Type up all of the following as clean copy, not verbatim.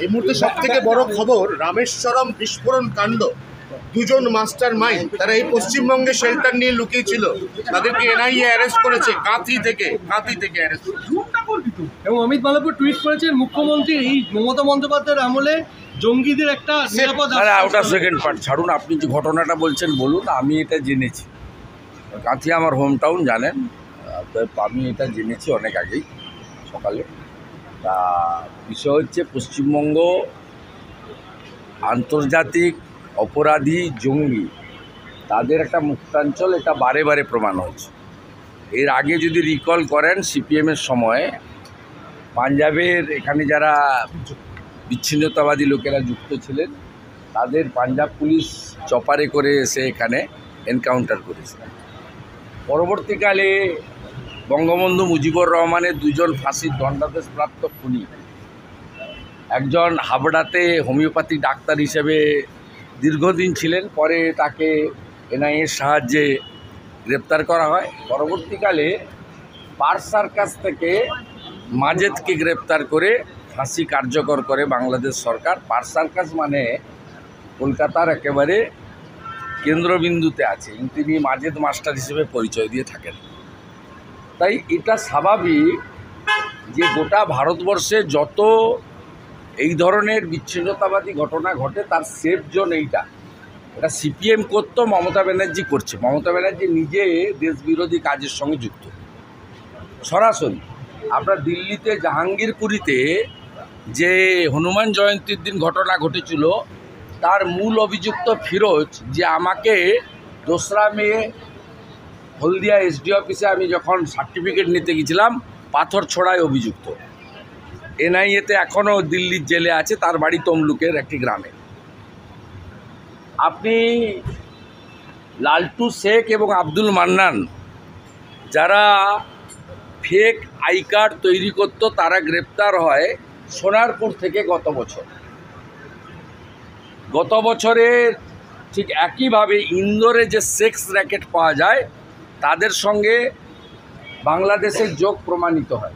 এই মুহূর্তে সবথেকে বড় খবর রামেশ্বরম বিস্ফোরণ কাণ্ড। দুজন মাস্টার মাইন্ড তারা এই পশ্চিমবঙ্গে শেল্টার নিয়ে লুকিয়ে ছিল, তাদেরকে এনআইএ অ্যারেস্ট করেছে কাঁথি থেকে অ্যারেস্ট। এবং অমিত মালব্য টুইট করেছেন মুখ্যমন্ত্রী এই মমতা বন্দ্যোপাধ্যায়ের আমলে জঙ্গিদের একটা নিরাপদ। ওটা সেকেন্ড পার্ট ছাড়ুন, আপনি যে ঘটনাটা বলছেন বলুন। আমি এটা জেনেছি, কাঁথি আমার হোম টাউন জানেন, আমি এটা জেনেছি অনেক আগেই সকালে। তা বিষয় হচ্ছে পশ্চিমবঙ্গ আন্তর্জাতিক অপরাধী জঙ্গি তাদের একটা মুক্তাঞ্চল, এটা বারে বারে প্রমাণ হয়েছে। এর আগে যদি রিকল করেন সিপিএমের সময় পাঞ্জাবের এখানে যারা বিচ্ছিন্নতাবাদী লোকেরা যুক্ত ছিলেন তাদের পাঞ্জাব পুলিশ চপারে করে এসে এখানে এনকাউন্টার করেছিল। পরবর্তীকালে বঙ্গবন্ধু মুজিবুর রহমানের দুজন ফাঁসির দণ্ডাদেশপ্রাপ্ত খুনি, একজন হাবড়াতে হোমিওপ্যাথি ডাক্তার হিসেবে দীর্ঘদিন ছিলেন, পরে তাকে এনআইএর সাহায্যে গ্রেপ্তার করা হয়। পরবর্তীকালে পার্ক সার্কাস থেকে মাজেদকে গ্রেপ্তার করে ফাঁসি কার্যকর করে বাংলাদেশ সরকার। পার্ক সার্কাস মানে কলকাতার একেবারে কেন্দ্রবিন্দুতে আছে, তিনি মাজেদ মাস্টার হিসেবে পরিচয় দিয়ে থাকেন। তাই এটা স্বাভাবিক যে গোটা ভারতবর্ষে যত এই ধরনের বিচ্ছিন্নতাবাদী ঘটনা ঘটে তার সেফ জোন এটা সিপিএম করতো, মমতা ব্যানার্জি করছে। মমতা ব্যানার্জি নিজে দেশবিরোধী কাজের সঙ্গে যুক্ত সরাসরি। আপনার দিল্লিতে জাহাঙ্গীরপুরীতে যে হনুমান জয়ন্তীর দিন ঘটনা ঘটেছিল তার মূল অভিযুক্ত ফিরোজ, যে আমাকে 2রা মে হলদিয়া এসডি অফিসে আমি যখন সার্টিফিকেট নিতে গেছিলাম পাথর ছোড়ায় অভিযুক্ত, এনআইএতে এখনও দিল্লির জেলে আছে, তার বাড়ি তমলুকের একটি গ্রামে। আপনি লালটু শেখ এবং আব্দুল মান্নান যারা ফেক আই কার্ড তৈরি করত তারা গ্রেপ্তার হয় সোনারপুর থেকে গত বছরে ঠিক একইভাবে ইন্দোরে যে সেক্স র্যাকেট পাওয়া যায় তাদের সঙ্গে বাংলাদেশের যোগ প্রমাণিত হয়।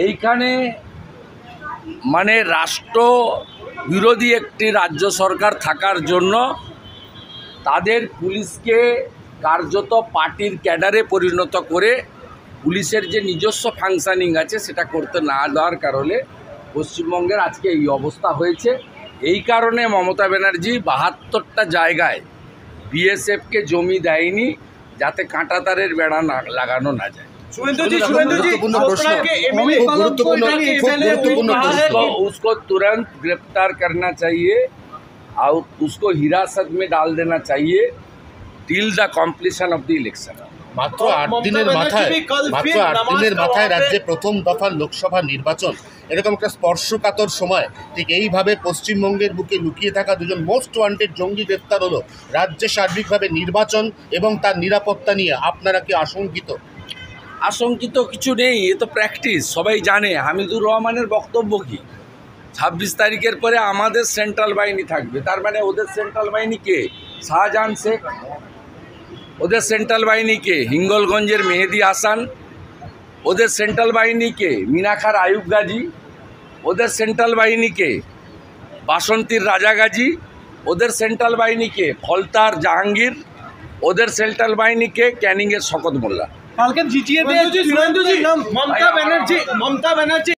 এইখানে মানে রাষ্ট্র বিরোধী একটি রাজ্য সরকার থাকার জন্য তাদের পুলিশকে কার্যত পার্টির ক্যাডারে পরিণত করে পুলিশের যে নিজস্ব ফাংশনিং আছে সেটা করতে না দেওয়ার কারণে পশ্চিমবঙ্গের আজকে এই অবস্থা হয়েছে। এই কারণে মমতা ব্যানার্জি 72টা জায়গায় বিএসএফকে জমি দেয়নি যাতে কাঁটাতারের বেড়া না লাগানো না যায়। उसको तुरंत गिरफ्तार करना चाहिए और उसको हिरासत में डाल देना चाहिए till the completion of the election. মাত্র 8 দিনের মাথায় রাজ্যে প্রথম দফার লোকসভা নির্বাচন, এরকম একটা স্পর্শকাতর সময় ঠিক এইভাবে পশ্চিমবঙ্গের বুকে লুকিয়ে থাকা দুজন মোস্ট ওয়ান্টেড জঙ্গি গ্রেপ্তার হলো। রাজ্যে সার্বিকভাবে নির্বাচন এবং তার নিরাপত্তা নিয়ে আপনারা কি আশঙ্কিত কিছু নেই, এ তো প্র্যাকটিস, সবাই জানে। হামিদুর রহমানের বক্তব্য কি 26 তারিখের পরে আমাদের সেন্ট্রাল বাহিনী থাকবে, তার মানে ওদের সেন্ট্রাল বাহিনী কে? শাহজাহান শেখ। ওদের সেন্ট্রাল বাহিনী কে? হিঙ্গলগঞ্জের মেহেদি হাসান। ওদের সেন্ট্রাল বাহিনী কে? মিনাখার আয়ুব গাজী। ওদের সেন্ট্রাল বাহিনী কে? বাসন্তীর রাজা গাজী। ওদের সেন্ট্রাল বাহিনী কে? ফলতার জাহাঙ্গীর। ওদের সেন্ট্রাল বাহিনী কে? ক্যানিংয়ের শকত মোল্লা। কালকে জিটিএ মমতা ব্যানার্জি